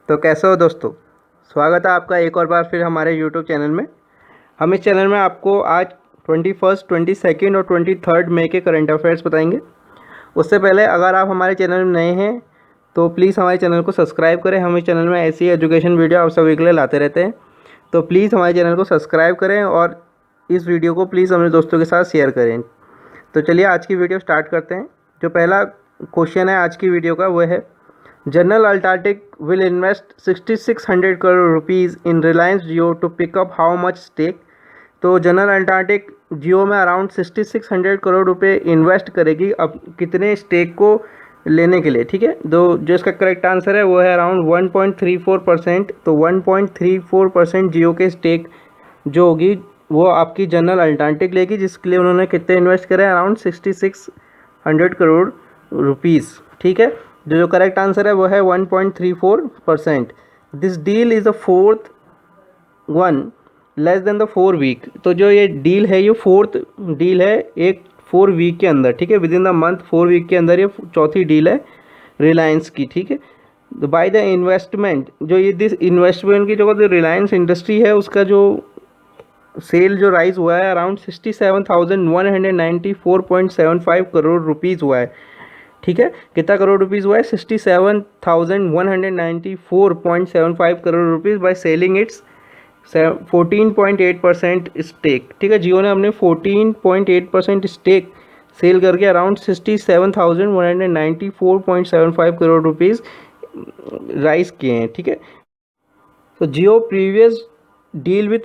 तो कैसे हो दोस्तों। स्वागत है आपका एक और बार फिर हमारे यूट्यूब चैनल में। हम इस चैनल में आपको आज 21, 22 और 23 मई के करंट अफेयर्स बताएंगे। उससे पहले अगर आप हमारे चैनल में नए हैं तो प्लीज़ हमारे चैनल को सब्सक्राइब करें। हम इस चैनल में ऐसी एजुकेशन वीडियो आप सभी के लिए लाते रहते हैं, तो प्लीज़ हमारे चैनल को सब्सक्राइब करें और इस वीडियो को प्लीज़ अपने दोस्तों के साथ शेयर करें। तो चलिए आज की वीडियो स्टार्ट करते हैं। जो पहला क्वेश्चन है आज की वीडियो का वो है, general UltraTech will invest 6600 crore rupees in Reliance Jio to pick up how much stake। तो जनरल अल्ट्राटेक जियो में अराउंड 6600 करोड़ रुपए इन्वेस्ट करेगी अब कितने स्टेक को लेने के लिए। ठीक है, तो जो इसका करेक्ट आंसर है वो है अराउंड 1.34%। तो 1.34% जियो के स्टेक जो होगी वो आपकी जनरल अल्ट्राटेक लेगी, जिसके लिए उन्होंने कितने इन्वेस्ट करे, अराउंड 6600 करोड़ रुपीज़। ठीक है, जो करेक्ट आंसर है वो है 1.34%। This deal is the fourth one less than the 4 week. तो जो ये डील है ये फोर्थ डील है एक 4 वीक के अंदर। ठीक है, within the month 4 week के अंदर ये चौथी डील है रिलायंस की। ठीक है, तो बाय द इन्वेस्टमेंट जो ये दिस इन्वेस्टमेंट की जो रिलायंस इंडस्ट्री है उसका जो सेल जो राइज हुआ है अराउंड 67,194.75 करोड़ रुपीज़ हुआ है। ठीक है, कितना करोड़ रुपीज़ हुआ है, 67,194.75 crore rupees by selling its 14.8% stake. ठीक है, जियो ने अपने 14.8% स्टेक सेल करके अराउंड 67,194.75 करोड़ रुपीज़ राइज किए हैं। ठीक है, तो Jio previous deal with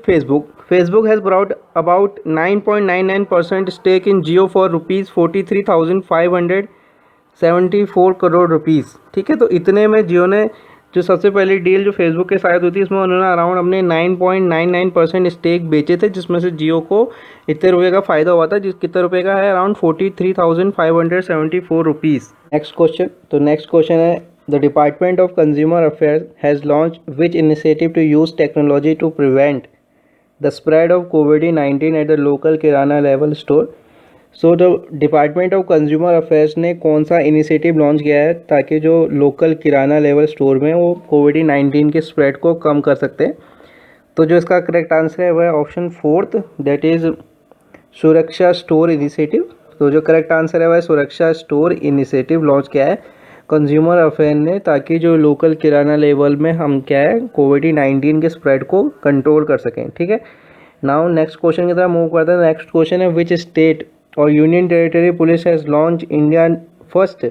Facebook has brought about 9.99% stake in Jio for rupees 43,574 crore rupees. ठीक है, तो इतने में जियो ने जो सबसे पहली डील जो फेसबुक के साथ हुई थी इसमें उन्होंने अराउंड अपने 9.99% स्टेक बेचे थे, जिसमें से जियो को इतने रुपये का फ़ायदा हुआ था, जिस कितने रुपये का है, अराउंड 43,574 रुपीज़। नेक्स्ट क्वेश्चन, तो नेक्स्ट क्वेश्चन है, The Department of Consumer Affairs has launched which initiative to use technology to prevent the spread of COVID-19 at the local kirana level store? So the Department of Consumer Affairs ने कौन सा initiative launch किया है ताकि जो local किराना level store में वो COVID-19 के स्प्रेड को कम कर सकते हैं। तो जो इसका करेक्ट आंसर है वह है ऑप्शन 4, दैट इज़ सुरक्षा स्टोर इनिशिएटिव। तो जो करेक्ट आंसर है वह सुरक्षा स्टोर इनिशिएटिव लॉन्च किया है कंज्यूमर अफेयर ने, ताकि जो लोकल किराना लेवल में हम क्या है COVID-19 के स्प्रेड को कंट्रोल कर सकें। ठीक है, नाउ नेक्स्ट क्वेश्चन की तरफ मूव करते हैं। नेक्स्ट क्वेश्चन है, विच स्टेट और union territory police has launch India first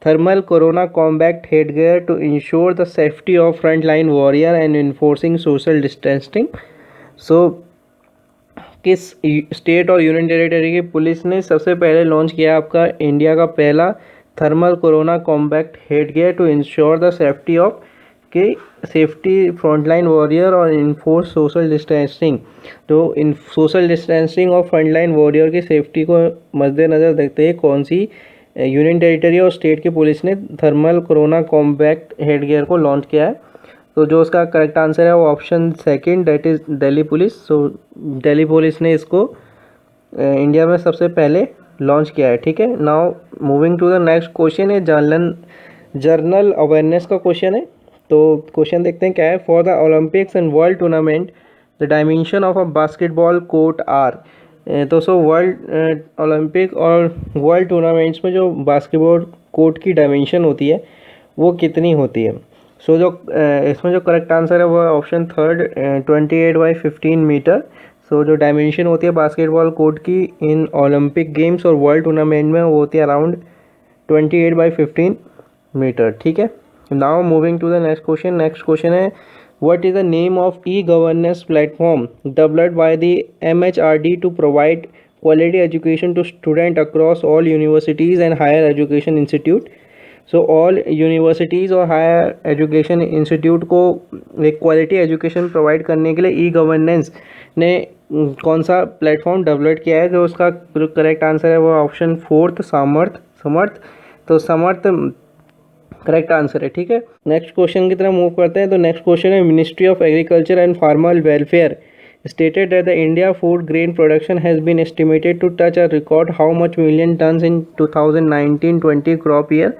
thermal corona combat headgear to ensure the safety of front line warrior and enforcing social distancing. So किस state और union territory की police ने सबसे पहले launch किया आपका India का पहला thermal corona combat headgear to ensure the safety of के सेफ्टी फ्रंटलाइन वॉरियर और इन्फोर्स सोशल डिस्टेंसिंग। तो इन सोशल डिस्टेंसिंग और फ्रंटलाइन वॉरियर की सेफ्टी को मद्देनज़र देखते हुए कौन सी यूनियन टेरिटरी और स्टेट की पुलिस ने थर्मल कोरोना कॉम्बैक्ट हेडगियर को लॉन्च किया है? तो जो उसका करेक्ट आंसर है वो option second, that is Delhi police. So Delhi police ने इसको इंडिया में सबसे पहले लॉन्च किया है। ठीक है, now moving to the next question है जर्नल अवेयरनेस का क्वेश्चन है। तो क्वेश्चन देखते हैं क्या है, for the Olympics and world tournament the dimension of a basketball court are. तो सो वर्ल्ड ओलंपिक और वर्ल्ड टूर्नामेंट्स में जो बास्केटबॉल कोर्ट की डायमेंशन होती है वो कितनी होती है? सो जो इसमें जो करेक्ट आंसर है वो ऑप्शन थर्ड 28/15 मीटर। सो जो डायमेंशन होती है बास्केटबॉल कोर्ट की इन ओलंपिक गेम्स और वर्ल्ड टूर्नामेंट में वो होती है अराउंड 28/15 मीटर। ठीक है, now moving to the next question. Next question है, what is the name of e governance platform developed by the MHRD to provide quality education to student across all universities and higher education institute. So all universities और higher education institute को एक quality education provide करने के लिए e governance ने कौन सा platform develop किया है? जो उसका जो करेक्ट आंसर है वो ऑप्शन फोर्थ समर्थ। तो समर्थ करेक्ट आंसर है। ठीक है, नेक्स्ट क्वेश्चन की तरफ मूव करते हैं। तो नेक्स्ट क्वेश्चन है, ministry of agriculture and farmer welfare stated that the India food grain production has been estimated to touch a record how much million tons in 2019-20 crop year?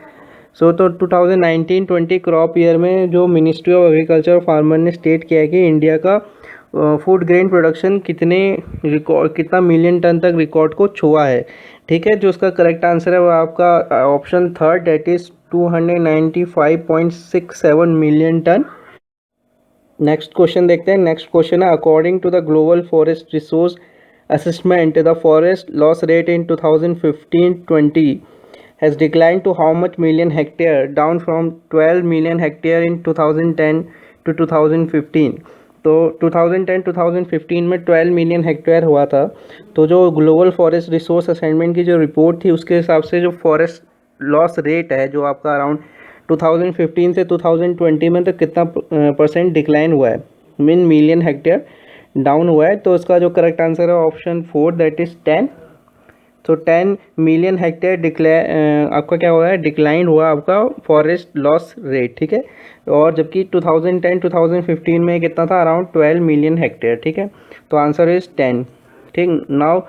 सो तो 2019-20 crop year में जो ministry of agriculture और farmer ने state किया है कि India का food grain production कितना मिलियन टन तक रिकॉर्ड को छुआ है। ठीक है, जो उसका करेक्ट आंसर है वो आपका option third, that is 295.67 million ton. Next question देखते हैं। नेक्स्ट क्वेश्चन है, according to the global forest resource assessment the forest loss rate in 2015-20 has declined to how much million hectare, down from 12 million hectare in 2010 to 2015। तो 2010-2015 में 12 million hectare हुआ था। तो जो global forest resource assessment की जो report थी उसके हिसाब से जो फॉरेस्ट लॉस रेट है जो आपका अराउंड 2015 से 2020 में तो कितना परसेंट डिक्लाइन हुआ है, मीन मिलियन हेक्टेयर डाउन हुआ है। तो इसका जो करेक्ट आंसर है ऑप्शन 4, दैट इज 10। तो 10 मिलियन हेक्टेयर आपका क्या हुआ है, डिक्लाइन हुआ आपका फॉरेस्ट लॉस रेट। ठीक है, और जबकि 2010-2015 में कितना था, अराउंड 12 मिलियन हेक्टेयर। ठीक है, तो आंसर इज 10। ठीक, नाउ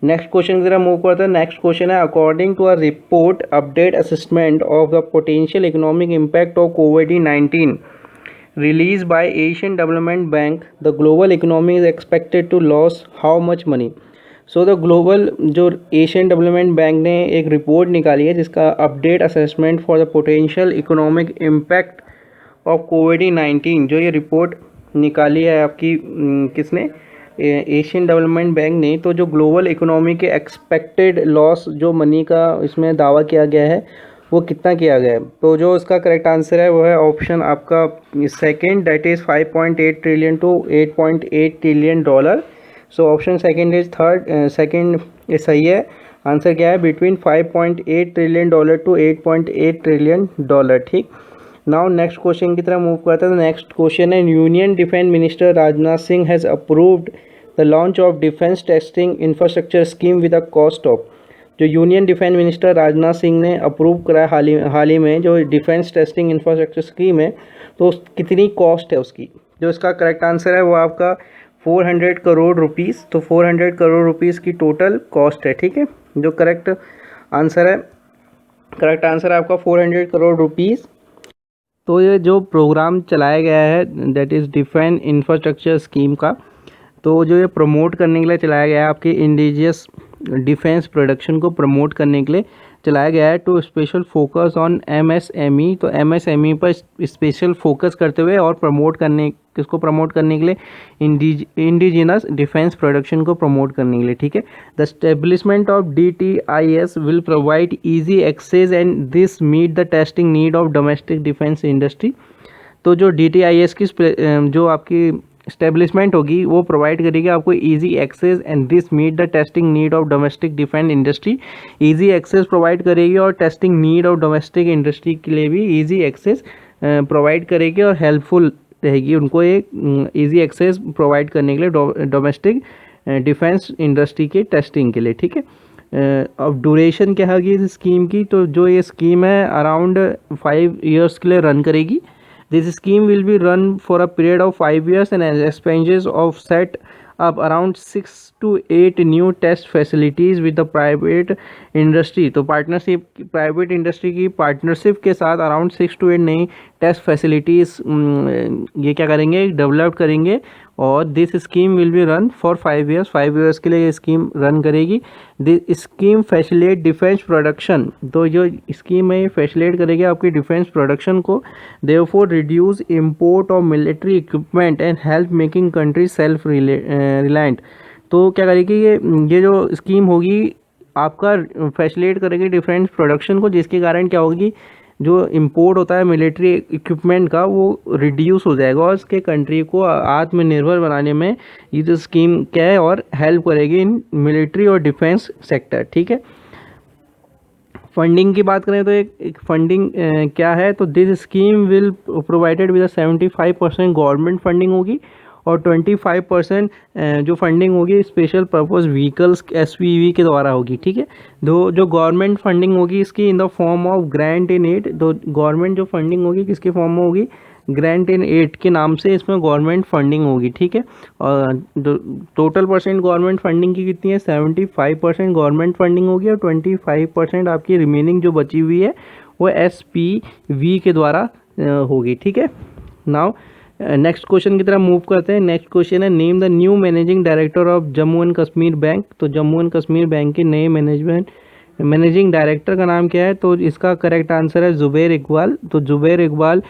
नेक्स्ट क्वेश्चन की तरह मूव करते हैं। नेक्स्ट क्वेश्चन है, according to a report update assessment of the potential economic impact of कोविड-19 released by Asian Development Bank, the global economy is expected to lose how much money? So the global जो Asian development bank ने एक report निकाली है जिसका update assessment for the potential economic impact of कोविड-19, जो ये रिपोर्ट निकाली है आपकी किसने, एशियन डेवलपमेंट बैंक ने। तो जो ग्लोबल इकोनॉमी के एक्सपेक्टेड लॉस जो मनी का इसमें दावा किया गया है वो कितना किया गया है। तो जो इसका करेक्ट आंसर है वो है ऑप्शन आपका second, that is 5.8 trillion to 8.8 trillion dollar. So option second is second सही है। आंसर क्या है, between 5.8 trillion dollar to 8.8 trillion dollar. ठीक, नाउ नेक्स्ट क्वेश्चन की तरफ मूव करते हैं। नेक्स्ट क्वेश्चन है, union defence minister Rajnath Singh has approved the launch of defence testing infrastructure scheme with a cost of. जो union defence minister Rajnath Singh ने approve करा हाल ही में जो डिफेंस टेस्टिंग इंफ्रास्ट्रक्चर स्कीम है, तो कितनी कॉस्ट है उसकी। जो इसका करेक्ट आंसर है वो आपका 400 करोड़ रुपीज़। तो 400 करोड़ रुपीज़ की टोटल कॉस्ट है। ठीक है, जो करेक्ट आंसर है आपका 400 करोड़ रुपीज़। तो ये जो प्रोग्राम चलाया गया है that is defence infrastructure scheme का, तो जो ये प्रमोट करने के लिए चलाया गया है, आपके इंडिजियस डिफेंस प्रोडक्शन को प्रमोट करने के लिए चलाया गया है। To special focus on MSME, तो MSME पर स्पेशल फोकस करते हुए और किसको प्रमोट करने के लिए, इंडिजिनस डिफेंस प्रोडक्शन को प्रमोट करने के लिए। ठीक है, the establishment of DTIS will provide easy access and this meet the testing need of domestic defence industry. तो जो DTIS की जो आपकी स्टेब्लिशमेंट होगी वो प्रोवाइड करेगी आपको easy access and this meet the testing need of domestic defence industry. Easy access provide करेगी और testing need of domestic industry के लिए भी इजी एक्सेस प्रोवाइड करेगी और हेल्पफुल रहेगी उनको एक इजी एक्सेस प्रोवाइड करने के लिए डोमेस्टिक डिफेंस इंडस्ट्री के टेस्टिंग के लिए। ठीक है, अब ड्यूरेशन क्या होगी इस स्कीम की, तो जो ये स्कीम है अराउंड 5 ईयर्स के लिए रन करेगी। This scheme will be run for a period of 5 years and expenses of set up around 6 to 8 new test facilities with the private industry। तो प्राइवेट इंडस्ट्री की पार्टनरशिप के साथ around 6 to 8 नई test facilities ये क्या करेंगे, develop करेंगे। और this scheme will be run for 5 years, 5 years के लिए ये स्कीम रन करेगी। This scheme facilitate defence production, तो जो स्कीम है ये फैसिलिटेट करेगी आपकी डिफेंस प्रोडक्शन को। Therefore reduce import of military equipment and help making country self reliant. तो क्या करेगी ये जो स्कीम होगी आपका फैसिलिटेट करेगी डिफेंस प्रोडक्शन को, जिसके कारण क्या होगी, जो इंपोर्ट होता है मिलिट्री इक्विपमेंट का वो रिड्यूस हो जाएगा और इसके कंट्री को आत्मनिर्भर बनाने में ये जो स्कीम क्या है और हेल्प करेगी इन मिलिट्री और डिफेंस सेक्टर। ठीक है, फंडिंग की बात करें तो एक फंडिंग क्या है, तो this scheme will provided with 75% government funding होगी और 25% जो फंडिंग होगी स्पेशल पर्पस व्हीकल्स SPV के द्वारा होगी। ठीक है, जो गवर्नमेंट फंडिंग होगी इसकी in the form of grant in aid, तो गवर्नमेंट जो फंडिंग होगी किसके फॉर्म में होगी, ग्रांट इन एड के नाम से इसमें गवर्नमेंट फंडिंग होगी। ठीक है, और टोटल परसेंट गवर्नमेंट फंडिंग की कितनी है, 75% गवर्नमेंट फंडिंग होगी और 25% आपकी रिमेनिंग जो बची हुई है वो SPV के द्वारा होगी। ठीक है, नाउ नेक्स्ट क्वेश्चन की तरफ मूव करते हैं। नेक्स्ट क्वेश्चन है name the new managing director of Jammu and Kashmir bank. तो जम्मू एंड कश्मीर बैंक के नए मैनेजिंग डायरेक्टर का नाम क्या है? तो इसका करेक्ट आंसर है जुबैर इकबाल। तो जुबैर इकबाल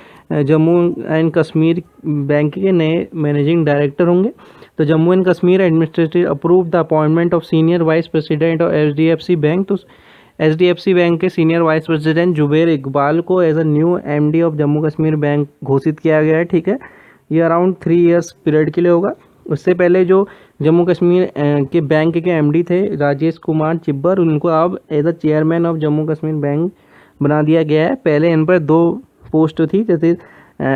जम्मू एंड कश्मीर बैंक के नए मैनेजिंग डायरेक्टर होंगे। तो Jammu and Kashmir administrative approve the appointment of senior vice president of HDFC bank. तो HDFC बैंक के senior vice president Zubair Iqbal को as a new MD of Jammu Kashmir bank घोषित किया गया है। ठीक है, ये अराउंड 3 इयर्स पीरियड के लिए होगा। उससे पहले जो जम्मू कश्मीर के बैंक के MD थे राजेश कुमार चिब्बर, उनको अब as a chairman of Jammu Kashmir bank बना दिया गया है। पहले इन पर 2 पोस्ट थी, जैसे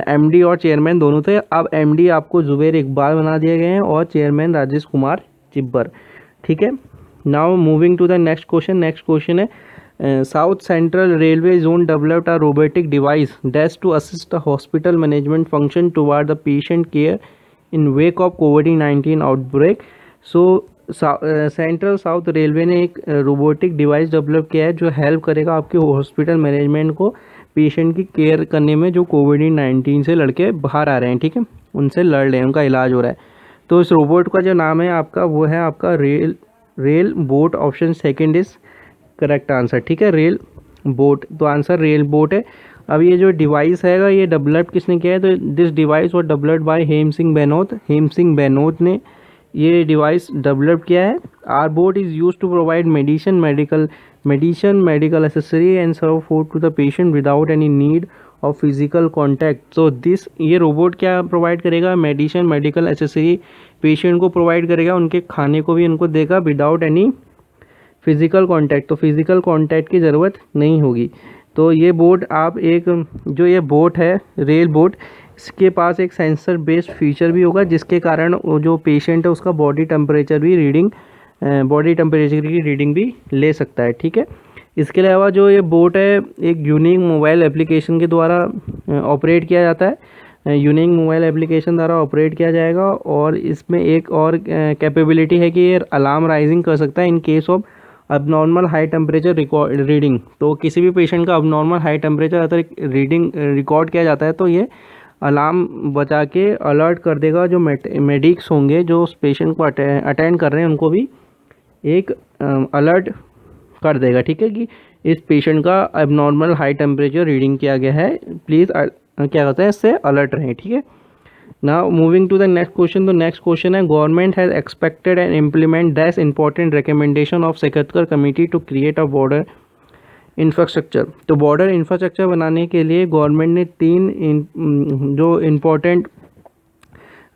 MD और चेयरमैन दोनों थे। अब MD आपको जुबैर इकबाल बना दिए गए हैं और चेयरमैन राजेश कुमार चिब्बर। ठीक है, now moving to the next question. Next question है south central railway zone developed a robotic device dash to assist the hospital management function toward the patient care in wake of COVID-19 outbreak. So central south railway ने एक robotic device develop किया है जो help करेगा आपके hospital management को patient की care करने में जो COVID-19 से लड़के बाहर आ रहे हैं। ठीक है, उनसे लड़ रहे हैं, उनका इलाज हो रहा है। तो इस रोबोट का जो नाम है आपका, वो है आपका rail boat. Option second is correct answer. ठीक है, रेल बोट, तो आंसर रेल बोट है। अब ये जो डिवाइस हैगा ये डेवलप किसने किया है? तो this device was developed by Hem Singh Benot. Hem Singh Benot ने ये डिवाइस डेवलप किया है। R bot is use to provide medical accessory and serve food to the patient without any need of physical contact. तो ये रोबोट क्या प्रोवाइड करेगा? मेडिकल एसेसरी पेशेंट को provide करेगा, उनके खाने को भी उनको देगा विदाउट एनी फिजिकल कॉन्टैक्ट। तो फिजिकल कॉन्टैक्ट की ज़रूरत नहीं होगी। तो ये बोट आप जो ये बोट है रेल बोट, इसके पास एक सेंसर बेस्ड फीचर भी होगा जिसके कारण वो जो पेशेंट है उसका बॉडी टेम्परेचर की रीडिंग भी ले सकता है। ठीक है, इसके अलावा जो ये बोट है एक यूनिक मोबाइल एप्लीकेशन के द्वारा ऑपरेट किया जाता है। यूनिक मोबाइल एप्लीकेशन द्वारा ऑपरेट किया जाएगा और इसमें एक और कैपेबिलिटी है कि ये अलार्म राइजिंग कर सकता है in case of abnormal high temperature reading. तो किसी भी पेशेंट का अबनॉर्मल हाई टेम्परेचर अगर रीडिंग रिकॉर्ड किया जाता है तो ये अलार्म बजा के अलर्ट कर देगा। जो मेडिक्स होंगे जो उस पेशेंट को अटेंड कर रहे हैं उनको भी एक अलर्ट कर देगा। ठीक है, कि इस पेशेंट का अबनॉर्मल हाई टेम्परेचर रीडिंग किया गया है, प्लीज़ क्या कहते हैं इससे अलर्ट रहें। ठीक है, now moving to the next question. तो नेक्स्ट क्वेश्चन है government has expected and implement this important recommendation of secretary committee to create a border infrastructure. तो बॉर्डर इंफ्रास्ट्रक्चर बनाने के लिए गवर्नमेंट ने 3 जो इम्पोर्टेंट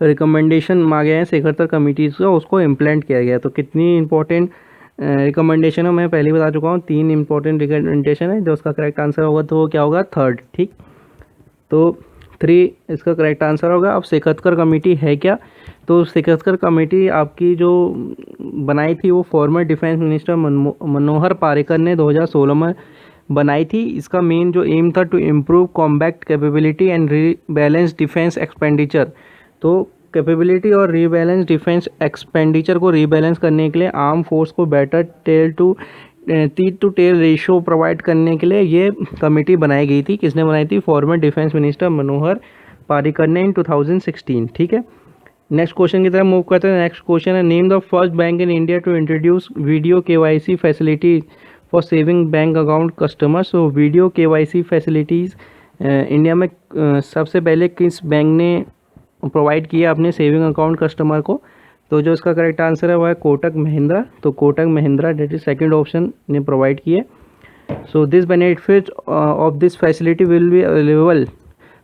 रिकमेंडेशन मांगे हैं सेक्रेटरी कमेटीज़ का, उसको इम्प्लीमेंट किया गया। तो कितनी इंपॉर्टेंट रिकमेंडेशन है मैं पहले ही बता चुका हूँ, 3 इंपॉर्टेंट रिकमेंडेशन है। जो उसका करेक्ट आंसर होगा तो वो क्या होगा? 3rd। ठीक, तो 3 इसका करेक्ट आंसर होगा। अब सेक्रेटरी कमेटी है क्या? तो सेक्रेटरी कमेटी आपकी जो बनाई थी वो फॉर्मर डिफेंस मिनिस्टर मनोहर पारिकर ने 2016 में बनाई थी। इसका मेन जो एम था to improve combat capability and rebalance defence expenditure. तो कैपेबिलिटी और रीबैलेंस डिफेंस एक्सपेंडिचर को रीबैलेंस करने के लिए आर्म फोर्स को better teeth to tail ratio provide करने के लिए ये कमेटी बनाई गई थी। किसने बनाई थी? फॉर्मर डिफेंस मिनिस्टर मनोहर पारिकर ने इन 2016। ठीक है, नेक्स्ट क्वेश्चन की तरफ मूव करते हैं। नेक्स्ट क्वेश्चन है name the first bank in India to introduce video KYC facility for saving bank account customers. तो वीडियो KYC फैसिलिटीज़ इंडिया में सबसे पहले किस बैंक ने प्रोवाइड किया अपने सेविंग अकाउंट कस्टमर को? तो जो इसका करेक्ट आंसर है वो है कोटक महिंद्रा। तो Kotak Mahindra that is second option ने प्रोवाइड किए। So this benefit of this facility will be available.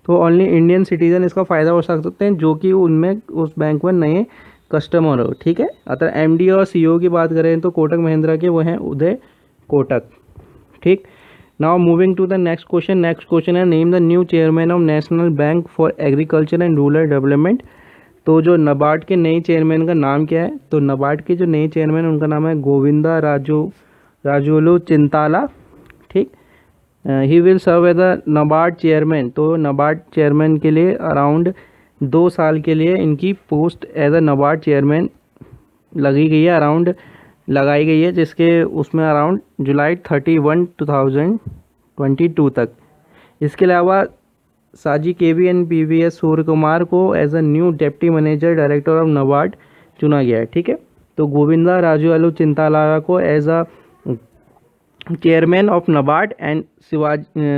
तो ओनली इंडियन सिटीजन इसका फ़ायदा हो सकते हैं जो कि उनमें उस बैंक में नए कस्टमर हो। ठीक है, अगर MD और CEO की बात करें तो कोटक महिंद्रा के वो हैं उदय कोटक। ठीक, now moving to the next question. Next question है name the new chairman of national bank for agriculture and rural development. तो जो नाबार्ड के नए चेयरमैन का नाम क्या है? तो नाबार्ड के जो नए चेयरमैन उनका नाम है गोविंदा राजोलू चिंताला। ठीक, he will serve as the NABARD chairman. तो नाबार्ड चेयरमैन के लिए अराउंड 2 साल के लिए इनकी post as a NABARD chairman लगाई गई है जिसके उसमें अराउंड जुलाई 31, 2020 22 तक। इसके अलावा Saji KV and PVS Surya Kumar को as a new deputy manager director of NABARD चुना गया है, ठीक है। तो गोविंदा राजूअलू चिंतालारा को as a chairman of NABARD and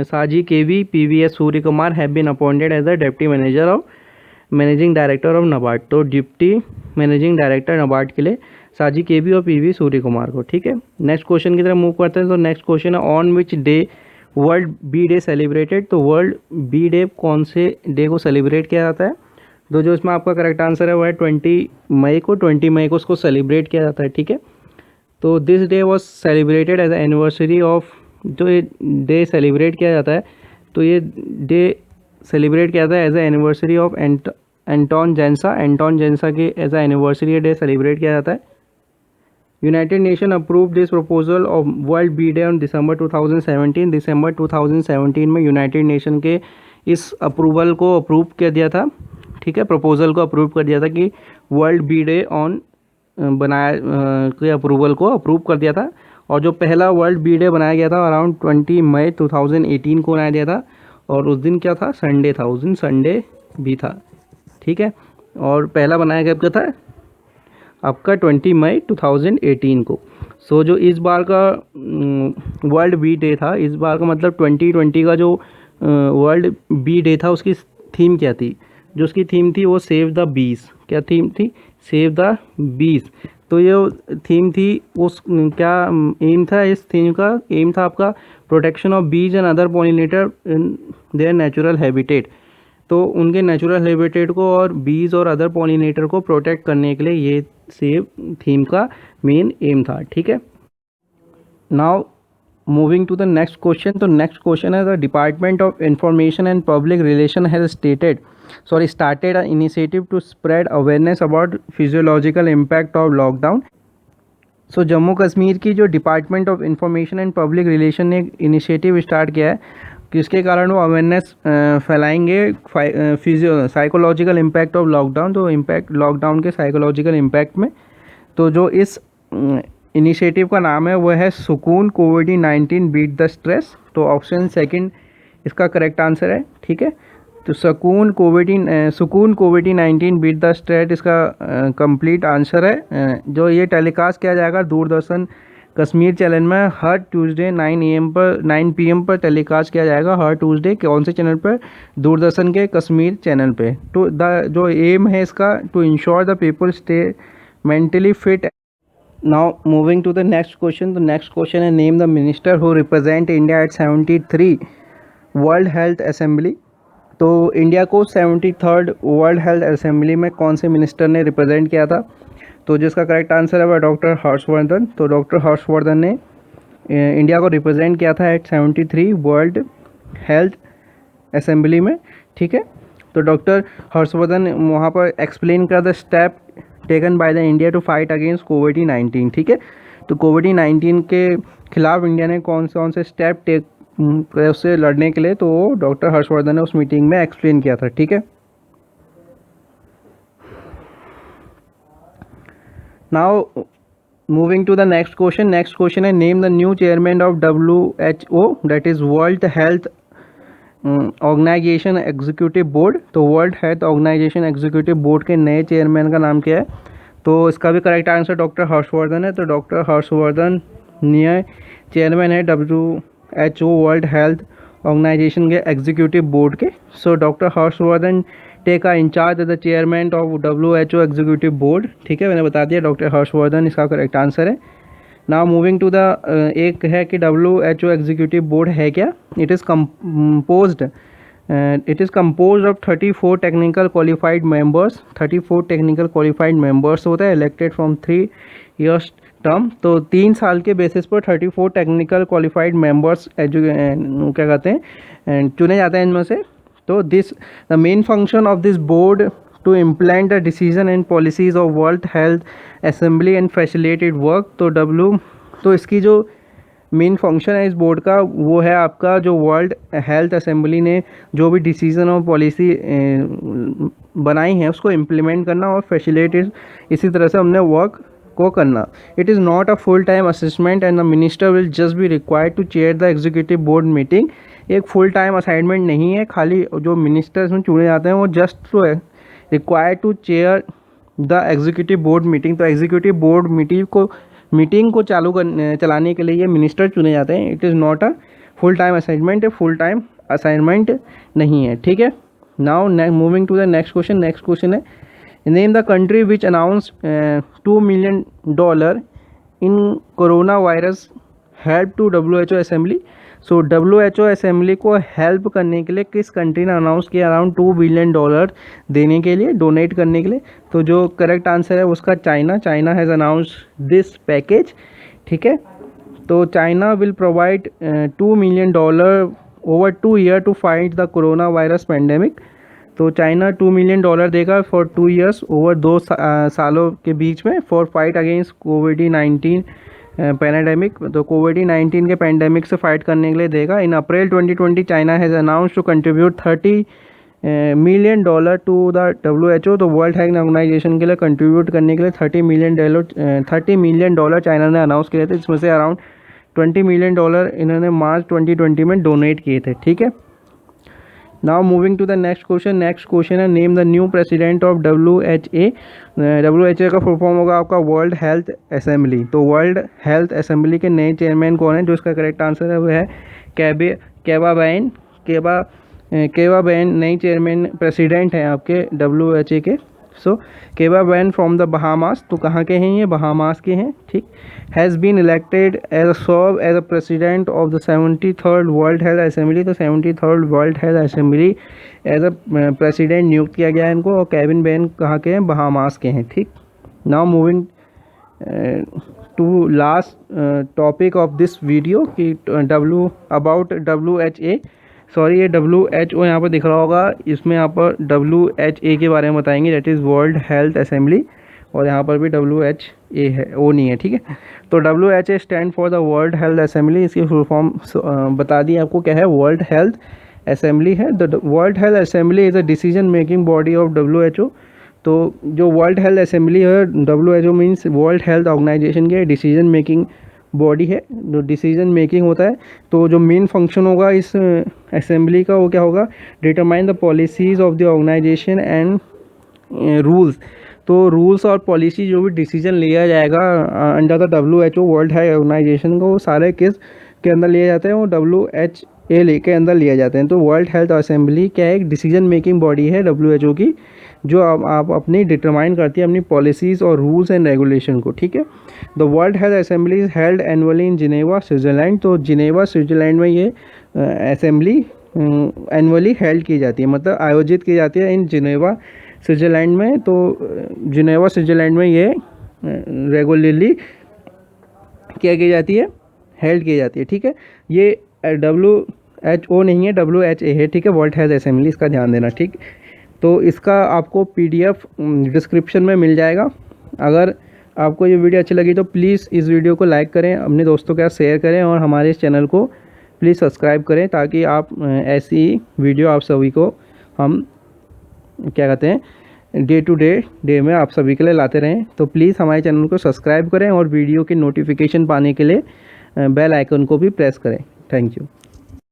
Saji KV PVS Surya Kumar have been appointed as a deputy manager of managing director of NABARD. तो डिप्टी मैनेजिंग डायरेक्टर नाबार्ड के लिए साजी केवी और पीवी सूर्य कुमार को, ठीक है। नेक्स्ट क्वेश्चन की तरफ मूव करते हैं। तो नेक्स्ट क्वेश्चन है on which day world bee day celebrated. तो वर्ल्ड बी डे कौन से डे को सेलिब्रेट किया जाता है? तो जो इसमें आपका करेक्ट आंसर है वो है 20 मई को। 20 मई को उसको सेलिब्रेट किया जाता है, ठीक है। तो this day was celebrated as anniversary of, जो ये डे सेलिब्रेट किया जाता है तो ये डे सेलिब्रेट किया जाता है as a anniversary of Anton Jansa. Anton Jansa की as a anniversary day celebrate किया जाता है। United Nation approve this proposal of world bee day on December 2017। दिसंबर 2017 में यूनाइटेड नेशन के इस अप्रूवल को अप्रूव कर दिया था, ठीक है। प्रपोजल को अप्रूव कर दिया था कि वर्ल्ड बी डे ऑन बनाया के अप्रूवल को अप्रूव कर दिया था। और जो पहला वर्ल्ड बी डे बनाया गया था अराउंड 20 मई 2018 को बनाया गया था। और उस दिन क्या था? संडे था, उस दिन संडे भी था, ठीक है। और पहला बनाया गया क्या था? आपका 20 मई 2018 को। सो जो इस बार का वर्ल्ड बी डे था, इस बार का मतलब 2020 का जो वर्ल्ड बी डे था उसकी थीम क्या थी? जो उसकी थीम थी वो सेव द बीस। क्या थीम थी? सेव द बीस। तो ये थीम थी, उस क्या एम था? इस थीम का एम था आपका प्रोटेक्शन ऑफ बीज and other pollinator in their natural habitat. तो उनके नेचुरल हैबिटेट को और बीज और अदर पॉलिनेटर को प्रोटेक्ट करने के लिए ये सेव थीम का मेन एम था, ठीक है। Now moving to the next question. तो नेक्स्ट क्वेश्चन है the department of information and public relation has started an initiative to spread awareness about physiological impact of lockdown। So Jammu Kashmir की जो department of information and public relation ने एक initiative start किया है, किसके कारण वो अवेयरनेस फैलाएंगे साइकोलॉजिकल इम्पैक्ट ऑफ लॉकडाउन। तो इम्पैक्ट लॉकडाउन के साइकोलॉजिकल इम्पैक्ट में, तो जो इस इनिशिएटिव का नाम है वो है सुकून कोविड-19 बीट द स्ट्रेस। तो ऑप्शन सेकंड इसका करेक्ट आंसर है, ठीक है। तो सुकून कोविड-19 बीट द स्ट्रेस इसका कंप्लीट आंसर है। जो ये टेलीकास्ट किया जाएगा दूरदर्शन कश्मीर चैनल में हर ट्यूसडे 9 PM पर टेलीकास्ट किया जाएगा। हर ट्यूसडे कौन से चैनल पर? दूरदर्शन के कश्मीर चैनल पे। तो जो एम है इसका, to ensure the people stay mentally fit. Now moving to the next question. तो नेक्स्ट क्वेश्चन है name the minister who represent India at 73 world health assembly. तो इंडिया को 73rd वर्ल्ड हेल्थ असेंबली में कौन से minister ने represent किया था? तो जिसका करेक्ट आंसर है वह डॉक्टर हर्षवर्धन। तो डॉक्टर हर्षवर्धन ने इंडिया को रिप्रेजेंट किया था एट 73 वर्ल्ड हेल्थ असेंबली में, ठीक है। तो डॉक्टर हर्षवर्धन वहाँ पर एक्सप्लेन कर the step taken by the India to fight against कोविड-19, ठीक है। तो कोविड-19 के खिलाफ इंडिया ने कौन से स्टेप टेक उससे लड़ने के लिए, तो डॉक्टर हर्षवर्धन ने उस मीटिंग में एक्सप्लेन किया था, ठीक है। Now moving to the next question. Next question है name the new chairman of WHO, that is world health organisation executive board. तो world health organisation executive board के नए चेयरमैन का नाम क्या है? तो इसका भी करेक्ट आंसर डॉक्टर हर्षवर्धन है। तो डॉक्टर हर्षवर्धन नए चेयरमैन है WHO वर्ल्ड हेल्थ ऑर्गेनाइजेशन के एग्जीक्यूटिव बोर्ड के। So doctor Harshvardhan take a in charge the chairman of WHO executive board, ठीक है। मैंने बता दिया डॉक्टर हर्षवर्धन इसका करेक्ट आंसर है। नाउ मूविंग टू द एक है कि WHO एग्जीक्यूटिव बोर्ड है क्या? It is compose of 34 technical qualified members. 34 technical qualified members होता है, इलेक्टेड फ्रॉम 3 years टर्म। तो 3 साल के बेसिस पर 34 टेक्निकल क्वालिफाइड मेंबर्स क्या कहते हैं चुने जाते हैं इनमें से। तो the main function of this board to implement the decision and policies of world health assembly and facilitated work. तो इसकी जो मेन फंक्शन है इस बोर्ड का वो है आपका जो वर्ल्ड हेल्थ असेंबली ने जो भी डिसीजन और पॉलिसी बनाई है उसको इम्प्लीमेंट करना और फैसिलिटेट, इसी तरह से हमने वर्क को करना। It is not a full time assignment and the minister will just be required to chair the executive board meeting. एक फुल टाइम असाइनमेंट नहीं है, खाली जो मिनिस्टर्स में चुने जाते हैं वो just required to chair the executive board meeting. तो एग्जीक्यूटिव बोर्ड मीटिंग को चलाने के लिए ये मिनिस्टर चुने जाते हैं। It is not a full time assignment, full time assignment नहीं है, ठीक है। Now moving to the next question. Next question है name the country which announce $2 million in corona virus help to WHO assembly. So WHO assembly को help करने के लिए किस कंट्री ने अनाउंस किया अराउंड $2 billion देने के लिए, डोनेट करने के लिए। तो जो करेक्ट आंसर है उसका China has announce this package, ठीक है। तो China will provide $2 million over 2 years to fight the corona virus pandemic. तो चाइना $2 million देगा फॉर 2 years ओवर 2 सालों के बीच में for fight against COVID-19 pandemic. तो COVID-19 के पैंडेमिक से फाइट करने के लिए देगा। In April 2020 China has announce to contribute $30 million to the WHO। तो वर्ल्ड हेल्थ ऑर्गेनाइजेशन के लिए कंट्रीब्यूट करने के लिए $30 million चाइना ने अनाउंस किए थे, जिसमें से अराउंड $20 million इन्होंने मार्च 2020 में डोनेट किए थे, ठीक है। Now moving to the next question. Next question है name the new president of WHA। WHA का फुल फॉर्म होगा आपका वर्ल्ड हेल्थ असेंबली। तो वर्ल्ड हेल्थ असेंबली के नए चेयरमैन कौन है? जो इसका करेक्ट आंसर है वो है केबा बैन नई चेयरमैन प्रेसिडेंट हैं आपके WHA के। So Keva Bain from the Bahamas. तो कहाँ के हैं ये? बहामास के हैं, ठीक। Has been elected serve as a president of the 73rd world health assembly. तो 73rd world health assembly as a president नियुक्त किया गया है इनको। और केविन बैन कहाँ के हैं? बहामास के हैं, ठीक। Now moving to last topic of this video कि अबाउट WHA। सॉरी, ये WHO यहाँ पर दिख रहा होगा, इसमें यहाँ पर WHA के बारे में बताएंगे, that is world health assembly. और यहाँ पर भी WHA है, ओ नहीं है, ठीक है। तो WHA stand for the world health assembly. इसकी फुल फॉर्म बता दी आपको क्या है, वर्ल्ड हेल्थ असेंबली है। The world health assembly is a decision making body of WHO। तो जो वर्ल्ड हेल्थ असेंबली है, WHO means world health organisation के डिसीजन मेकिंग बॉडी है, जो डिसीजन मेकिंग होता है। तो जो मेन फंक्शन होगा इस असेंबली का वो क्या होगा? Determine the policies of the organization and rules. तो रूल्स और पॉलिसी जो भी डिसीजन लिया जाएगा under the WHO world health organization को, वो सारे किस के अंदर लिए जाते हैं? वो WHA के अंदर लिए जाते हैं। तो वर्ल्ड हेल्थ असेंबली क्या है? एक डिसीजन मेकिंग बॉडी है WHO की, जो आप अपनी डिटरमाइन करती है अपनी पॉलिसीज़ और रूल्स एंड रेगुलेशन को, ठीक है। The world health assembly is held annually in Geneva Switzerland. तो जिनेवा स्विट्ज़रलैंड में ये असेंबली एनुअली हेल्ड की जाती है, मतलब आयोजित की जाती है इन जिनेवा स्विट्ज़रलैंड में। तो जिनेवा स्विट्ज़रलैंड में ये रेगुलरली क्या की जाती है? हेल्ड की जाती है, ठीक है। ये WHO नहीं है, WHA है, ठीक है, वर्ल्ड हेल्थ असेंबली, इसका ध्यान देना, ठीक। तो इसका आपको PDF डिस्क्रिप्शन में मिल जाएगा। अगर आपको ये वीडियो अच्छी लगी तो प्लीज़ इस वीडियो को लाइक करें, अपने दोस्तों के साथ शेयर करें और हमारे इस चैनल को प्लीज़ सब्सक्राइब करें, ताकि आप ऐसी वीडियो आप सभी को हम क्या कहते हैं डे टू डे में आप सभी के लिए लाते रहें। तो प्लीज़ हमारे चैनल को सब्सक्राइब करें और वीडियो की नोटिफिकेशन पाने के लिए बेल आइकन को भी प्रेस करें। Thank you.